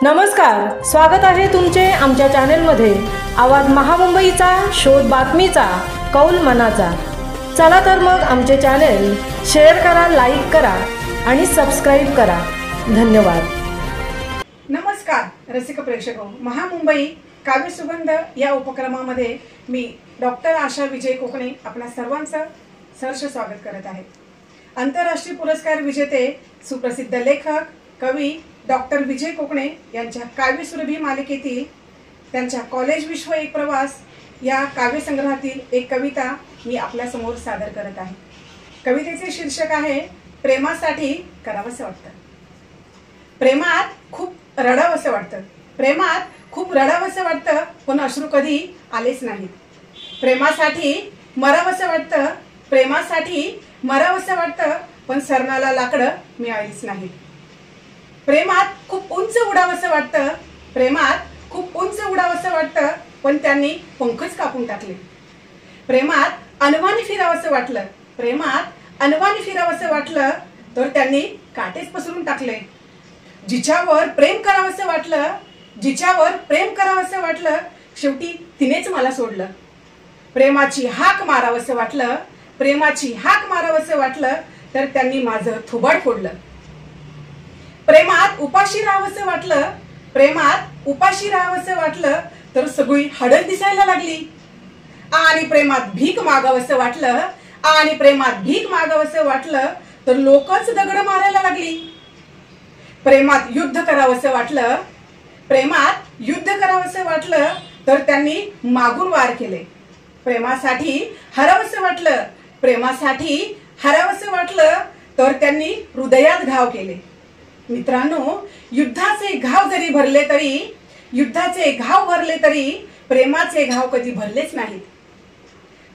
नमस्कार, स्वागत आहे तुमचे आमच्या चॅनलमध्ये। आवाज महामुंबईचा, शोध बातमीचा, कौल मनाचा। चला तर मग आमचे चॅनल शेअर करा, लाईक करा आणि सबस्क्राइब करा। धन्यवाद। नमस्कार रसिक प्रेक्षक, महामुंबई काव्य सुगंध या उपक्रमामध्ये मी डॉक्टर आशा विजय कोकणे आपल्या सर्वांचं सहर्ष स्वागत करत आहे। आंतरराष्ट्रीय पुरस्कार विजेते सुप्रसिद्ध लेखक कवी डॉक्टर विजय कोकणे यांच्या काव्य सुरभी मालिकेतील त्यांच्या कॉलेज विश्व एक प्रवास या काव्य संग्रहातील एक कविता मी आपल्या समोर सादर करत आहे। कवितेचे शीर्षक आहे प्रेमासाठी करावंसं वाटतं। प्रेमात खूप रडावंसं वाटतं, प्रेमात खूप रडावंसं वाटतं, पण अश्रू कधी आलेच नाहीत। प्रेमासाठी मरावंसं वाटतं, प्रेमासाठी मरावंसं वाटतं, पण सरणाला लाकडं मिळालीच नाहीत। प्रेमात खूप उंच उडावंसं वाटतं, प्रेमात खूप उंच उडावंसं वाटतं, पण त्यांनी पंखच कापून टाकले। प्रेमात अनवाणी फिरावंसं वाटलं, प्रेमात अनवाणी फिरावंसं वाटलं, तर त्यांनी काटेच पसरून टाकले। जिच्यावर प्रेम करावंसं वाटलं, जिच्यावर प्रेम करावंसं वाटलं, शेवटी तिनेच मला सोडलं। प्रेमाची हाक मारावंसं वाटलं, प्रेमाची हाक मारावंसं वाटलं, तर त्यांनी माझं थोबाड फोडलं। प्रेमात उपाशी राहावंसं वाटलं, प्रेमात उपाशी राहावंसं वाटलं, तर सगळी हडल दिसायला लागली। आणि प्रेमात भीक मागावंसं वाटलं, आणि प्रेमात भीक मागावंसं वाटलं, तर लोकच दगड मारायला लागली। प्रेमात युद्ध करावंसं वाटलं, प्रेमात युद्ध करावंसं वाटलं, तर त्यांनी मागून वार केले। प्रेमासाठी हरावंसं वाटलं, प्रेमासाठी हरावंसं वाटलं, तर त्यांनी हृदयात घाव केले। मित्रांनो, युद्धाचे घाव जरी भरले तरी, युद्धाचे घाव भरले तरी प्रेमाचे घाव कधी भरलेच नाहीत।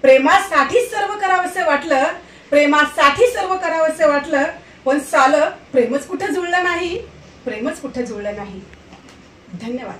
प्रेमासाठी सर्व करावंसं वाटलं, प्रेमासाठी सर्व करावंसं वाटलं, पण सालं प्रेमच कुठे जुळलं नाही, प्रेमच कुठे जुळलं नाही। धन्यवाद।